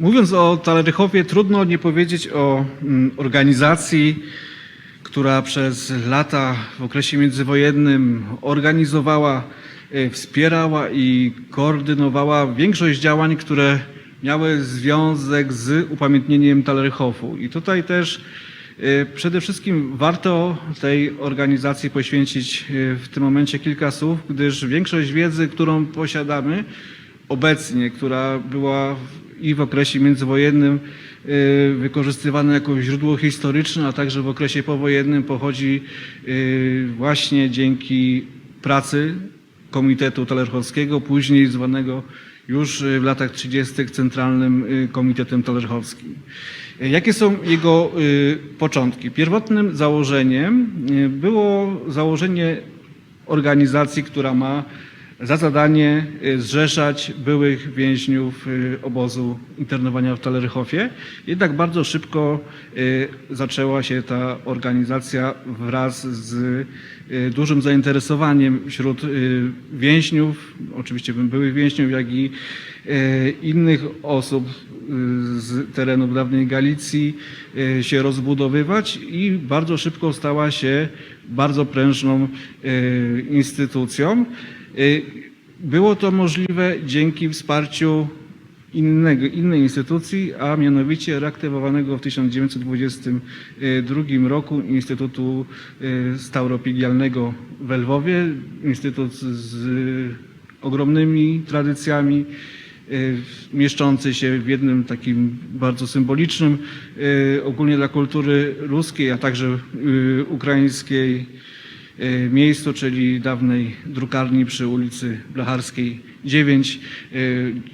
Mówiąc o Talerychowie, trudno nie powiedzieć o organizacji, która przez lata w okresie międzywojennym organizowała, wspierała i koordynowała większość działań, które miały związek z upamiętnieniem Talerychowu. I tutaj też przede wszystkim warto tej organizacji poświęcić w tym momencie kilka słów, gdyż większość wiedzy, którą posiadamy obecnie, która była i w okresie międzywojennym wykorzystywane jako źródło historyczne, a także w okresie powojennym pochodzi właśnie dzięki pracy Komitetu Talerychowskiego, później zwanego już w latach 30. Centralnym Komitetem Talerychowskim. Jakie są jego początki? Pierwotnym założeniem było założenie organizacji, która ma za zadanie zrzeszać byłych więźniów obozu internowania w Talerychowie. Jednak bardzo szybko zaczęła się ta organizacja wraz z dużym zainteresowaniem wśród więźniów, oczywiście byłych więźniów, jak i innych osób z terenów dawnej Galicji się rozbudowywać i bardzo szybko stała się bardzo prężną instytucją. Było to możliwe dzięki wsparciu innej instytucji, a mianowicie reaktywowanego w 1922 roku Instytutu Stauropigialnego w Lwowie. Instytut z ogromnymi tradycjami, mieszczący się w jednym takim bardzo symbolicznym ogólnie dla kultury ruskiej, a także ukraińskiej miejscu, czyli dawnej drukarni przy ulicy Blacharskiej 9,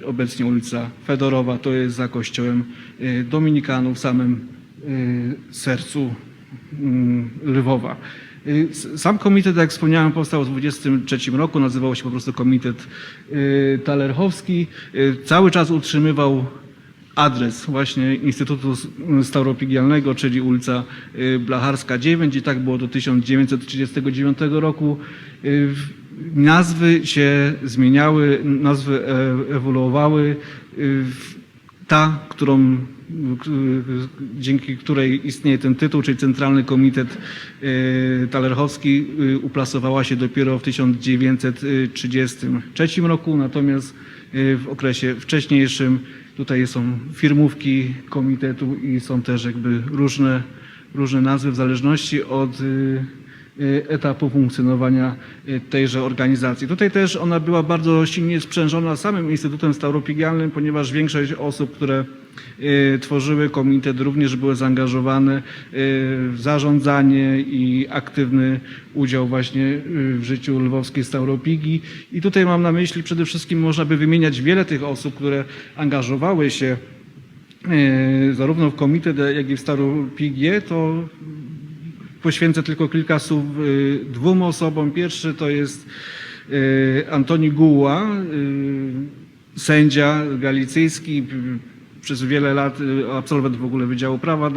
obecnie ulica Fedorowa, to jest za kościołem dominikanów w samym sercu Lwowa. Sam komitet, jak wspomniałem, powstał w 1923 roku, nazywał się po prostu Komitet Talerychowski. Cały czas utrzymywał adres właśnie Instytutu Stauropigialnego, czyli ulica Blacharska 9 i tak było do 1939 roku. Nazwy się zmieniały, nazwy ewoluowały. Ta, dzięki której istnieje ten tytuł, czyli Centralny Komitet Talerychowski, uplasowała się dopiero w 1933 roku, natomiast w okresie wcześniejszym tutaj są firmówki komitetu i są też jakby różne nazwy w zależności od etapu funkcjonowania tejże organizacji. Tutaj też ona była bardzo silnie sprzężona samym Instytutem Stauropigialnym, ponieważ większość osób, które tworzyły komitet, również były zaangażowane w zarządzanie i aktywny udział właśnie w życiu lwowskiej Stauropigii. I tutaj mam na myśli przede wszystkim, można by wymieniać wiele tych osób, które angażowały się zarówno w komitet, jak i w Stauropigię. To poświęcę tylko kilka słów dwóm osobom. Pierwszy to jest Antoni Guła, sędzia galicyjski, przez wiele lat absolwent w ogóle Wydziału Prawa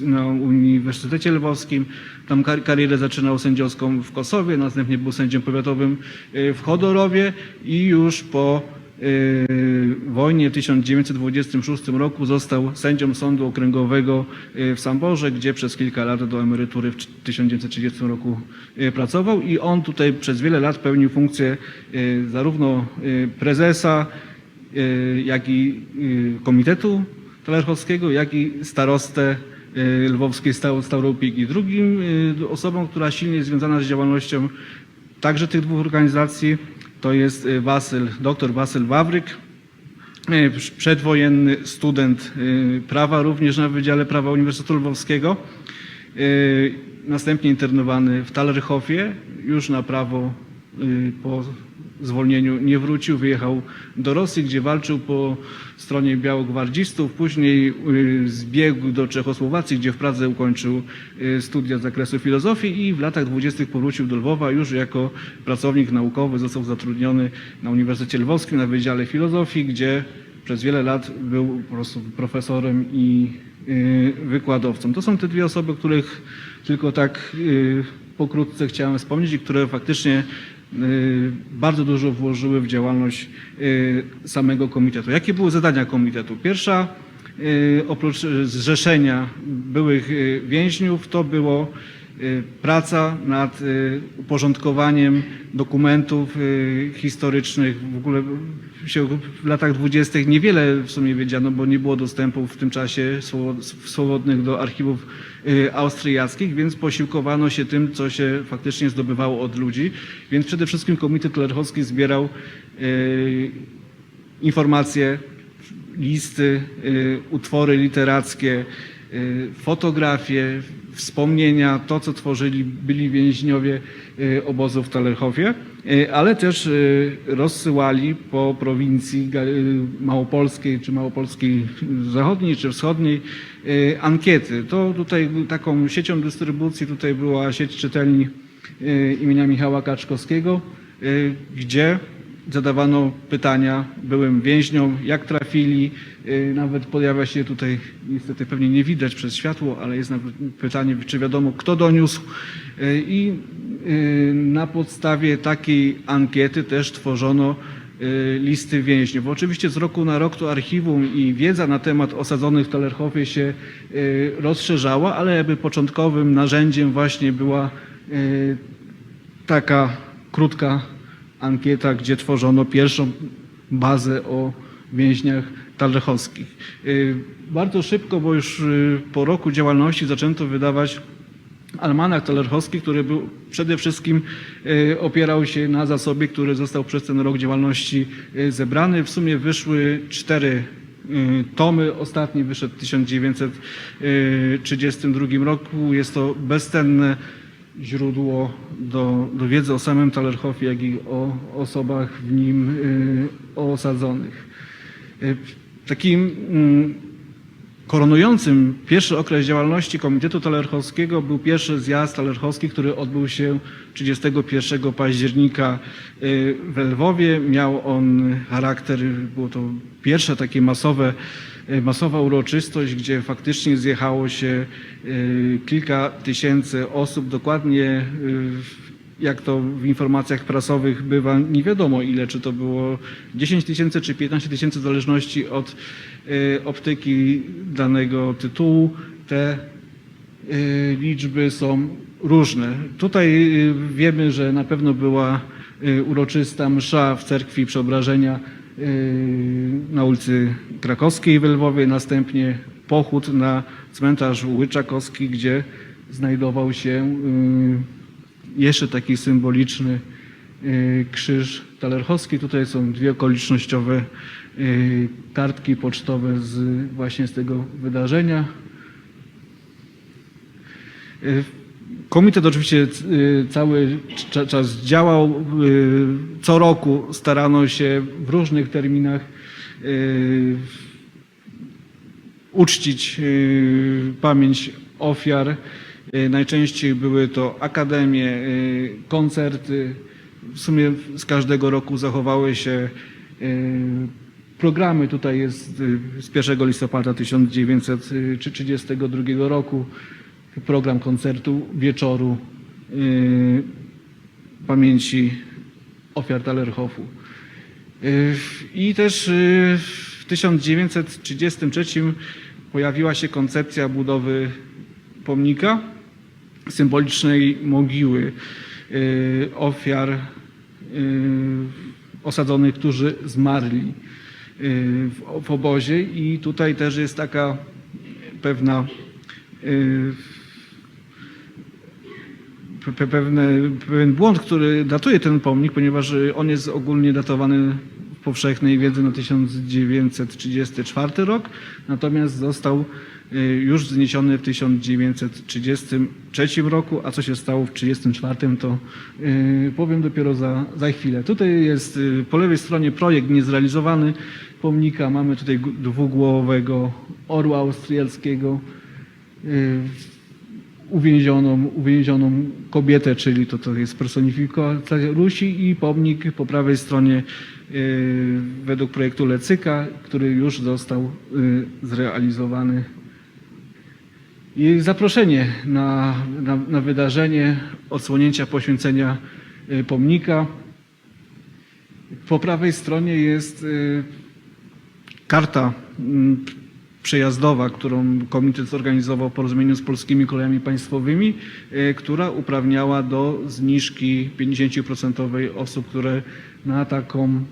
na Uniwersytecie Lwowskim. Tam karierę zaczynał sędziowską w Kosowie, następnie był sędzią powiatowym w Chodorowie i już po wojnie w 1926 roku został sędzią Sądu Okręgowego w Samborze, gdzie przez kilka lat do emerytury w 1930 roku pracował i on tutaj przez wiele lat pełnił funkcję zarówno prezesa, jak i Komitetu Talerychowskiego, jak i starostę lwowskiej Stauropigii. Drugim osobą, która silnie jest związana z działalnością także tych dwóch organizacji, to jest dr Wasyl Wawryk, przedwojenny student prawa, również na Wydziale Prawa Uniwersytetu Lwowskiego, następnie internowany w Talerychowie, już na prawo po zwolnieniu nie wrócił, wyjechał do Rosji, gdzie walczył po stronie białogwardzistów, później zbiegł do Czechosłowacji, gdzie w Pradze ukończył studia z zakresu filozofii i w latach 20. powrócił do Lwowa już jako pracownik naukowy, został zatrudniony na Uniwersytecie Lwowskim na Wydziale Filozofii, gdzie przez wiele lat był po prostu profesorem i wykładowcą. To są te dwie osoby, których tylko tak pokrótce chciałem wspomnieć i które faktycznie bardzo dużo włożyły w działalność samego komitetu. Jakie były zadania komitetu? Pierwsza, oprócz zrzeszenia byłych więźniów, to było praca nad uporządkowaniem dokumentów historycznych. W ogóle w latach 20. niewiele w sumie wiedziano, bo nie było dostępu w tym czasie swobodnych do archiwów austriackich, więc posiłkowano się tym, co się faktycznie zdobywało od ludzi. Więc przede wszystkim Komitet Tellerhowski zbierał informacje, listy, utwory literackie, fotografie, wspomnienia, to co tworzyli byli więźniowie obozu w Tallerhofie, ale też rozsyłali po prowincji małopolskiej, czy małopolskiej zachodniej, czy wschodniej ankiety. To tutaj taką siecią dystrybucji tutaj była sieć czytelni imienia Michała Kaczkowskiego, gdzie zadawano pytania byłym więźniom, jak trafili. Nawet pojawia się tutaj, niestety pewnie nie widać przez światło, ale jest nawet pytanie, czy wiadomo, kto doniósł. I na podstawie takiej ankiety też tworzono listy więźniów. Oczywiście z roku na rok to archiwum i wiedza na temat osadzonych w Tallerhofie się rozszerzała, ale jakby początkowym narzędziem właśnie była taka krótka ankieta, gdzie tworzono pierwszą bazę o więźniach tallerhowskich. Bardzo szybko, bo już po roku działalności zaczęto wydawać almanach tallerhowski, który był przede wszystkim opierał się na zasobie, który został przez ten rok działalności zebrany. W sumie wyszły 4 tomy. Ostatni wyszedł w 1932 roku. Jest to bezcenne źródło do wiedzy o samym Tallerhofie, jak i o osobach w nim osadzonych. Takim koronującym pierwszy okres działalności Komitetu Tallerhowskiego był pierwszy zjazd tallerhowski, który odbył się 31 października w Lwowie. Miał on charakter, było to pierwsze takie masowa uroczystość, gdzie faktycznie zjechało się kilka tysięcy osób. Dokładnie, jak to w informacjach prasowych bywa, nie wiadomo ile, czy to było 10 tysięcy czy 15 tysięcy, w zależności od optyki danego tytułu. Te liczby są różne. Tutaj wiemy, że na pewno była uroczysta msza w cerkwi Przeobrażenia na ulicy Krakowskiej w Lwowie, następnie pochód na cmentarz Łyczakowski, gdzie znajdował się jeszcze taki symboliczny krzyż tallerhowski. Tutaj są 2 okolicznościowe kartki pocztowe właśnie z tego wydarzenia. Komitet oczywiście cały czas działał. Co roku starano się w różnych terminach uczcić pamięć ofiar. Najczęściej były to akademie, koncerty. W sumie z każdego roku zachowały się programy. Tutaj jest z 1 listopada 1932 roku program koncertu wieczoru pamięci ofiar Tallerhofu. I też w 1933 pojawiła się koncepcja budowy pomnika, symbolicznej mogiły ofiar osadzonych, którzy zmarli w obozie. I tutaj też jest taka pewien błąd, który datuje ten pomnik, ponieważ on jest ogólnie datowany w powszechnej wiedzy na 1934 rok, natomiast został już zniesiony w 1933 roku, a co się stało w 1934, to powiem dopiero za chwilę. Tutaj jest po lewej stronie projekt niezrealizowany pomnika. Mamy tutaj 2-głowego orła austriackiego, uwięzioną kobietę, czyli to jest personifikacja Rusi, i pomnik po prawej stronie według projektu Lecyka, który już został zrealizowany. I zaproszenie na wydarzenie odsłonięcia poświęcenia pomnika. Po prawej stronie jest karta przejazdowa, którą komitet zorganizował w porozumieniu z Polskimi Kolejami Państwowymi, która uprawniała do zniżki 50% osób, które na taką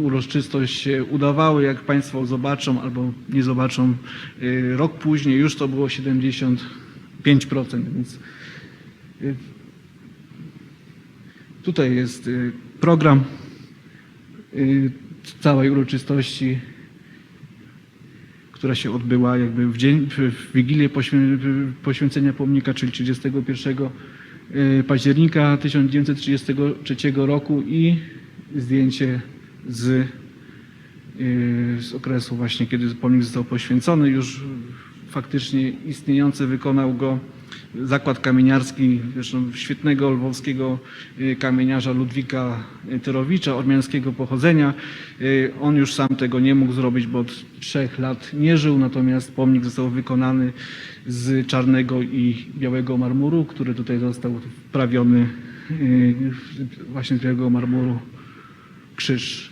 uroczystość się udawały. Jak Państwo zobaczą albo nie zobaczą, rok później już to było 75%, więc tutaj jest program całej uroczystości, która się odbyła jakby w Wigilię poświęcenia pomnika, czyli 31 października 1933 roku i zdjęcie z okresu właśnie, kiedy pomnik został poświęcony. Już faktycznie istniejący wykonał go zakład kamieniarski, zresztą świetnego lwowskiego kamieniarza Ludwika Tyrowicza, ormiańskiego pochodzenia. On już sam tego nie mógł zrobić, bo od 3 lat nie żył, natomiast pomnik został wykonany z czarnego i białego marmuru, który tutaj został wprawiony właśnie z białego marmuru krzyż.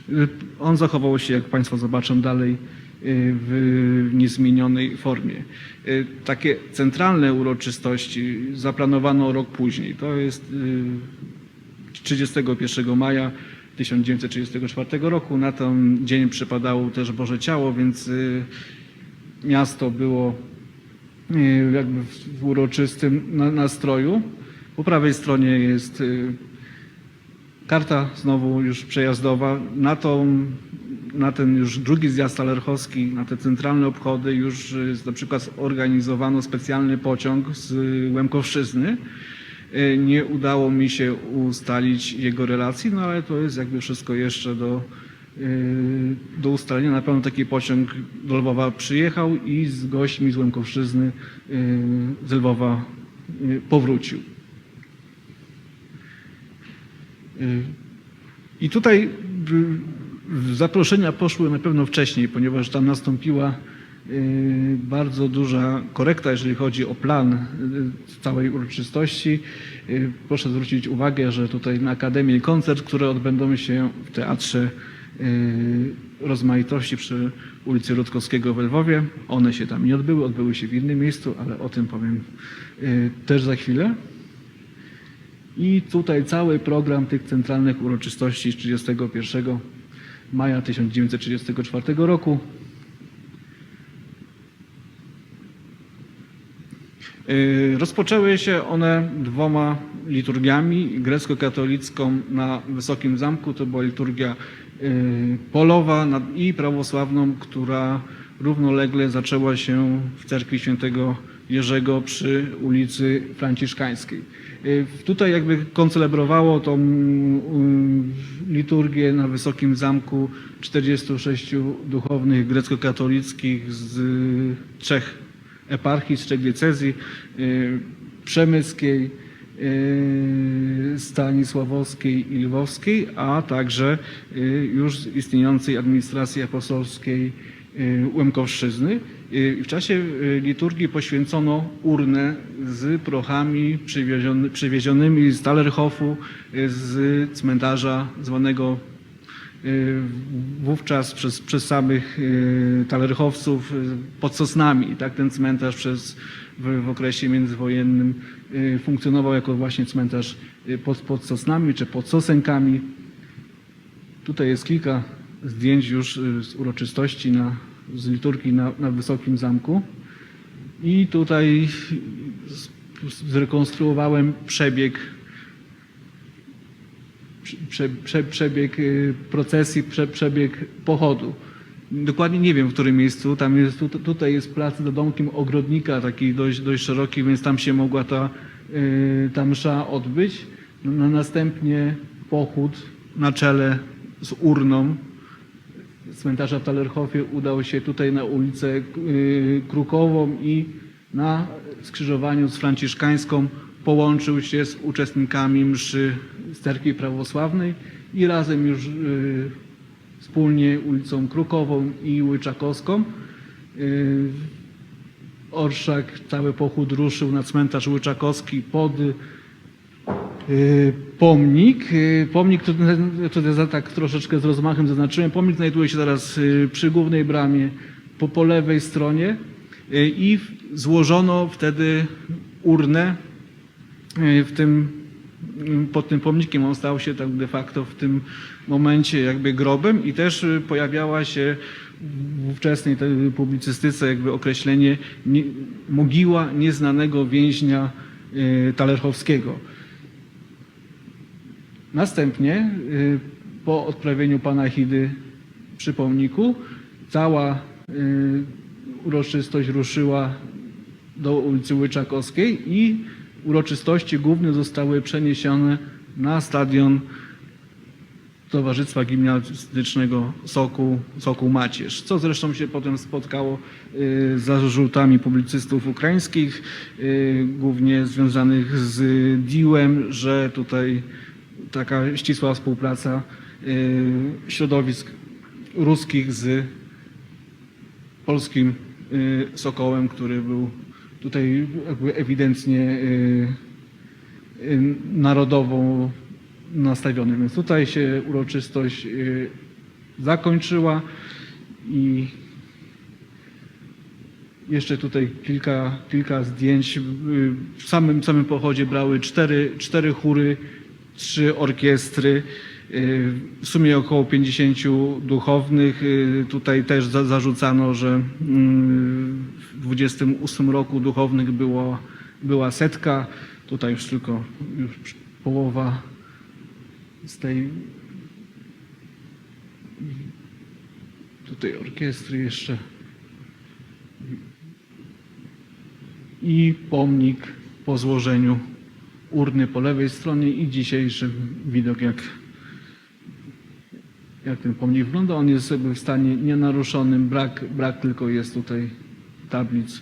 On zachował się, jak Państwo zobaczą dalej, w niezmienionej formie. Takie centralne uroczystości zaplanowano rok później. To jest 31 maja 1934 roku. Na ten dzień przypadało też Boże Ciało, więc miasto było jakby w uroczystym nastroju. Po prawej stronie jest karta znowu już przejazdowa. Na ten już drugi zjazd talerchowski, na te centralne obchody już na przykład zorganizowano specjalny pociąg z Łemkowszczyzny. Nie udało mi się ustalić jego relacji, no ale to jest jakby wszystko jeszcze do ustalenia. Na pewno taki pociąg do Lwowa przyjechał i z gośćmi z Łemkowszczyzny z Lwowa powrócił. I tutaj zaproszenia poszły na pewno wcześniej, ponieważ tam nastąpiła bardzo duża korekta, jeżeli chodzi o plan całej uroczystości. Proszę zwrócić uwagę, że tutaj na Akademii koncert, które odbędą się w Teatrze Rozmaitości przy ulicy Rutkowskiego w Lwowie. One się tam nie odbyły, odbyły się w innym miejscu, ale o tym powiem też za chwilę. I tutaj cały program tych centralnych uroczystości z 31 maja 1934 roku. Rozpoczęły się one 2 liturgiami. Grecko-katolicką na Wysokim Zamku, to była liturgia polowa, i prawosławną, która równolegle zaczęła się w cerkwi świętego Jerzego przy ulicy Franciszkańskiej. Tutaj jakby koncelebrowało tą liturgię na Wysokim Zamku 46 duchownych grecko-katolickich z 3 eparchii, z 3 diecezji: przemyskiej, stanisławowskiej i lwowskiej, a także już z istniejącej administracji apostolskiej Łemkowszczyzny. W czasie liturgii poświęcono urnę z prochami przywiezionymi z Talerhofu, z cmentarza zwanego wówczas przez samych talerchowców pod Sosnami. Tak, ten cmentarz w okresie międzywojennym funkcjonował jako właśnie cmentarz pod Sosnami czy pod Sosenkami. Tutaj jest kilka zdjęć już z uroczystości, z liturgii na Wysokim Zamku. I tutaj zrekonstruowałem przebieg procesji, przebieg pochodu. Dokładnie nie wiem, w którym miejscu. Tutaj jest plac za domkiem ogrodnika, taki dość szeroki, więc tam się mogła ta msza odbyć. Następnie pochód na czele z urną cmentarza w Talerhofie udał się tutaj na ulicę Krukową i na skrzyżowaniu z Franciszkańską połączył się z uczestnikami mszy z cerkwi prawosławnej i razem już wspólnie ulicą Krukową i Łyczakowską. Orszak, cały pochód ruszył na cmentarz Łyczakowski pod Pomnik. Pomnik, tutaj tak troszeczkę z rozmachem zaznaczyłem. Pomnik znajduje się teraz przy głównej bramie po lewej stronie i złożono wtedy urnę pod tym pomnikiem. On stał się tak de facto w tym momencie jakby grobem i też pojawiała się w ówczesnej publicystyce jakby określenie mogiła nieznanego więźnia talerchowskiego. Następnie po odprawieniu panachidy przy pomniku cała uroczystość ruszyła do ulicy Łyczakowskiej i uroczystości główne zostały przeniesione na stadion Towarzystwa Gimnastycznego Sokół Macierz, co zresztą się potem spotkało z zarzutami publicystów ukraińskich, głównie związanych z DIW-em, że tutaj taka ścisła współpraca środowisk ruskich z polskim Sokołem, który był tutaj jakby ewidentnie narodowo nastawiony. Więc tutaj się uroczystość zakończyła i jeszcze tutaj kilka zdjęć. W samym pochodzie brały cztery chóry, 3 orkiestry, w sumie około 50 duchownych. Tutaj też zarzucano, że w 28 roku duchownych była 100. Tutaj już tylko połowa z tej tutaj orkiestry jeszcze i pomnik po złożeniu urny po lewej stronie i dzisiejszy widok, jak ten pomnik wygląda. On jest w stanie nienaruszonym, brak tylko jest tutaj tablic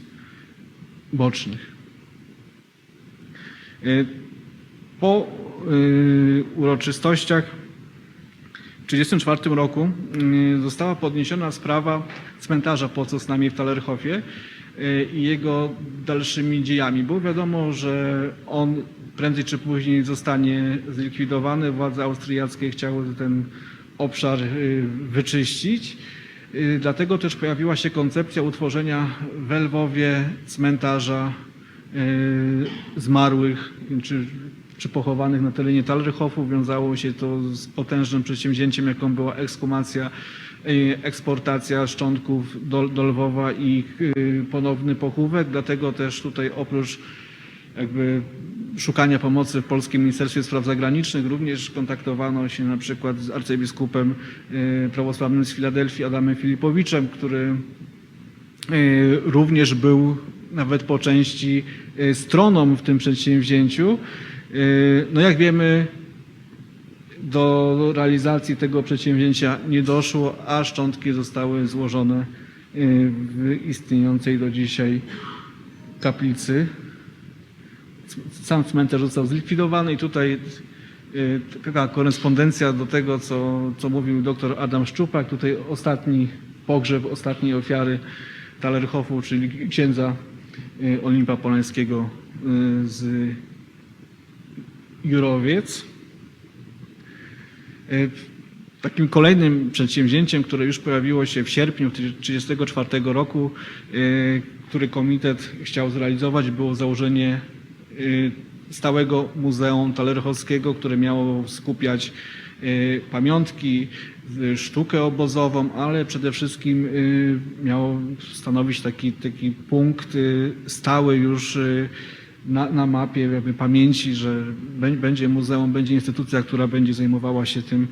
bocznych. Po uroczystościach w 1934 roku została podniesiona sprawa cmentarza pod Sosnami w Talerchofie i jego dalszymi dziejami. Było wiadomo, że on prędzej czy później zostanie zlikwidowany. Władze austriackie chciały ten obszar wyczyścić. Dlatego też pojawiła się koncepcja utworzenia w Lwowie cmentarza zmarłych czy pochowanych na terenie Talerchofu. Wiązało się to z potężnym przedsięwzięciem, jaką była ekshumacja, eksportacja szczątków do Lwowa i ich ponowny pochówek. Dlatego też tutaj oprócz jakby szukania pomocy w Polskim Ministerstwie Spraw Zagranicznych również kontaktowano się na przykład z arcybiskupem prawosławnym z Filadelfii Adamem Filipowiczem, który również był nawet po części stroną w tym przedsięwzięciu. No jak wiemy, do realizacji tego przedsięwzięcia nie doszło, a szczątki zostały złożone w istniejącej do dzisiaj kaplicy. Sam cmentarz został zlikwidowany i tutaj taka korespondencja do tego, co mówił dr Adam Szczupak. Tutaj ostatni pogrzeb ostatniej ofiary Talerchofu, czyli księdza Olimpa Polańskiego z Jurowiec. Takim kolejnym przedsięwzięciem, które już pojawiło się w sierpniu 1934 roku, który komitet chciał zrealizować, było założenie stałego Muzeum Talerchowskiego, które miało skupiać pamiątki, sztukę obozową, ale przede wszystkim miało stanowić taki punkt stały już na mapie jakby pamięci, że będzie muzeum, będzie instytucja, która będzie zajmowała się tym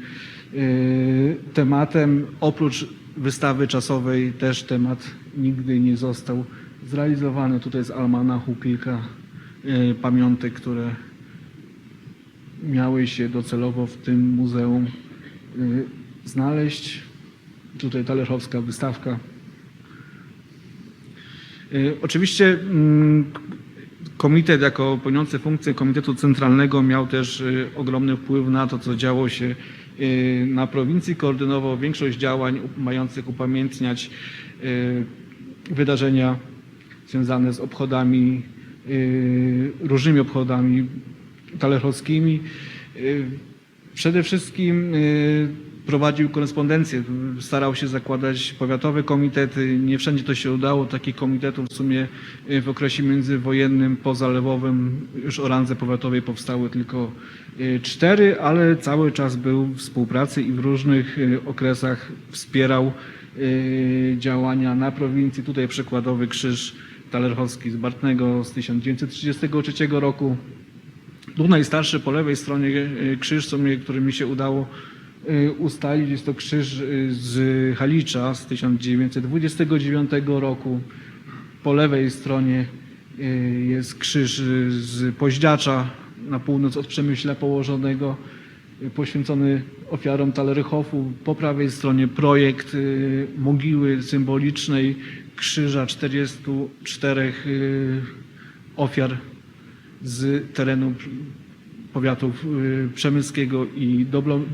tematem. Oprócz wystawy czasowej też temat nigdy nie został zrealizowany. Tutaj z almanachu kilka pamiątek, które miały się docelowo w tym muzeum znaleźć. Tutaj talerchowska wystawka. Oczywiście komitet jako pełniący funkcję Komitetu Centralnego miał też ogromny wpływ na to, co działo się na prowincji. Koordynował większość działań mających upamiętniać wydarzenia związane z obchodami, różnymi obchodami talerchowskimi. Przede wszystkim prowadził korespondencję, starał się zakładać powiatowe komitety. Nie wszędzie to się udało. Takich komitetów w sumie w okresie międzywojennym pozalewowym już o randze powiatowej powstały tylko 4, ale cały czas był w współpracy i w różnych okresach wspierał działania na prowincji. Tutaj przykładowy krzyż talerchowski z Bartnego z 1933 roku. Tu najstarszy po lewej stronie krzyż, który mi się udało ustalić, jest to krzyż z Halicza z 1929 roku. Po lewej stronie jest krzyż z Poździacza na północ od Przemyśla położonego, poświęcony ofiarom Talerchofu. Po prawej stronie projekt mogiły symbolicznej krzyża 44 ofiar z terenu powiatów przemyskiego i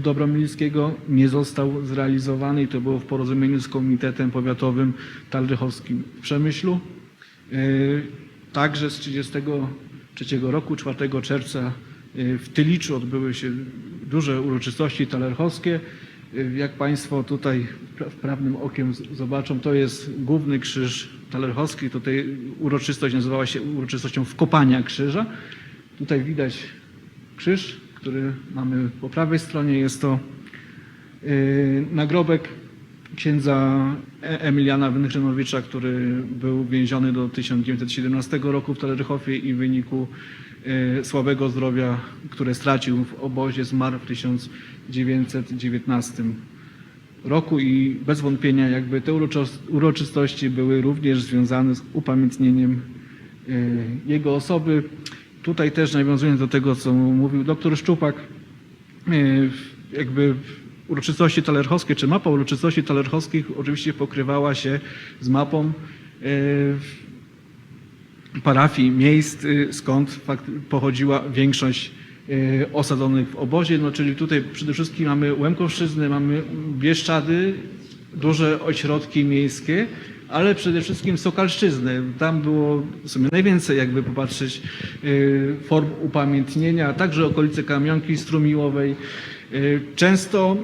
dobromilskiego. Nie został zrealizowany i to było w porozumieniu z Komitetem Powiatowym Talerchowskim w Przemyślu. Także z 1933 roku, 4 czerwca w Tyliczu odbyły się duże uroczystości talerchowskie. Jak Państwo tutaj wprawnym okiem zobaczą, to jest główny krzyż talerchowski. Tutaj uroczystość nazywała się uroczystością wkopania krzyża. Tutaj widać krzyż, który mamy po prawej stronie. Jest to nagrobek księdza Emiliana Węchrzynowicza, który był więziony do 1917 roku w Talerchofie i w wyniku słabego zdrowia, które stracił w obozie, zmarł w 1919 roku i bez wątpienia jakby te uroczystości były również związane z upamiętnieniem jego osoby. Tutaj też nawiązując do tego, co mówił dr Szczupak, jakby uroczystości talerchowskie, czy mapa uroczystości talerchowskich oczywiście pokrywała się z mapą parafii, miejsc, skąd pochodziła większość osadzonych w obozie. No, czyli tutaj przede wszystkim mamy Łemkowszczyznę, mamy Bieszczady, duże ośrodki miejskie, ale przede wszystkim Sokalszczyznę. Tam było w sumie najwięcej, jakby popatrzeć, form upamiętnienia, także okolice Kamionki Strumiłowej. Często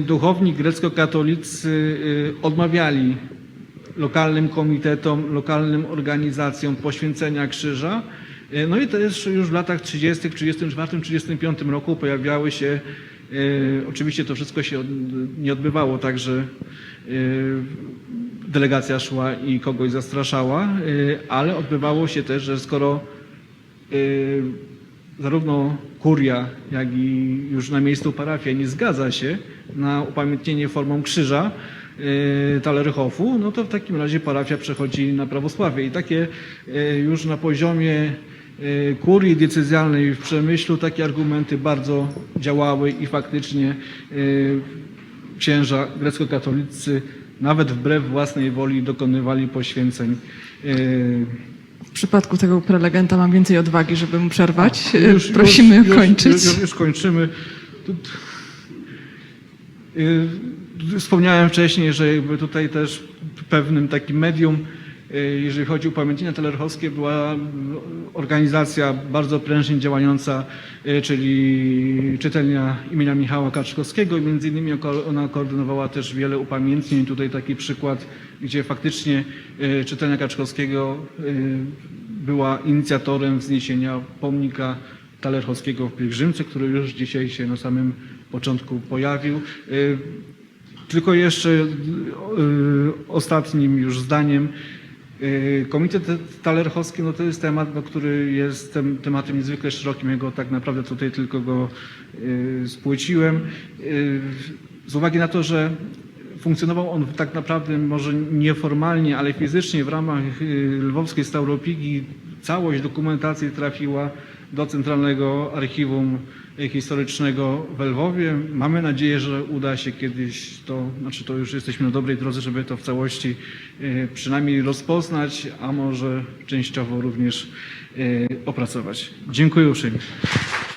duchowni grecko-katolicy odmawiali lokalnym komitetom, lokalnym organizacjom poświęcenia krzyża. No i też już w latach 30., w 1934, 1935 roku pojawiały się, oczywiście to wszystko się nie odbywało tak, że delegacja szła i kogoś zastraszała, ale odbywało się też, że skoro zarówno kuria, jak i już na miejscu parafia nie zgadza się na upamiętnienie formą krzyża Talerchofu, no to w takim razie parafia przechodzi na prawosławie. I takie już na poziomie kurii diecezjalnej w Przemyślu takie argumenty bardzo działały i faktycznie księża grecko-katolicy nawet wbrew własnej woli dokonywali poświęceń. W przypadku tego prelegenta mam więcej odwagi, żeby mu przerwać. Prosimy kończyć. Już kończymy. Wspomniałem wcześniej, że jakby tutaj też pewnym takim medium, jeżeli chodzi o upamiętnienia talerchowskie, była organizacja bardzo prężnie działająca, czyli czytelnia imienia Michała Kaczkowskiego i między innymi ona koordynowała też wiele upamiętnień. Tutaj taki przykład, gdzie faktycznie czytelnia Kaczkowskiego była inicjatorem wzniesienia pomnika talerchowskiego w Pielgrzymce, który już dzisiaj się na samym początku pojawił. Tylko jeszcze ostatnim już zdaniem. Komitet Talerchowski no to jest temat, który jest tematem niezwykle szerokim. Ja go tak naprawdę tutaj tylko go spłyciłem. Z uwagi na to, że funkcjonował on tak naprawdę może nieformalnie, ale fizycznie w ramach lwowskiej Stauropigi, całość dokumentacji trafiła do Centralnego Archiwum Historycznego w Lwowie. Mamy nadzieję, że uda się kiedyś to, znaczy to już jesteśmy na dobrej drodze, żeby to w całości przynajmniej rozpoznać, a może częściowo również opracować. Dziękuję uprzejmie.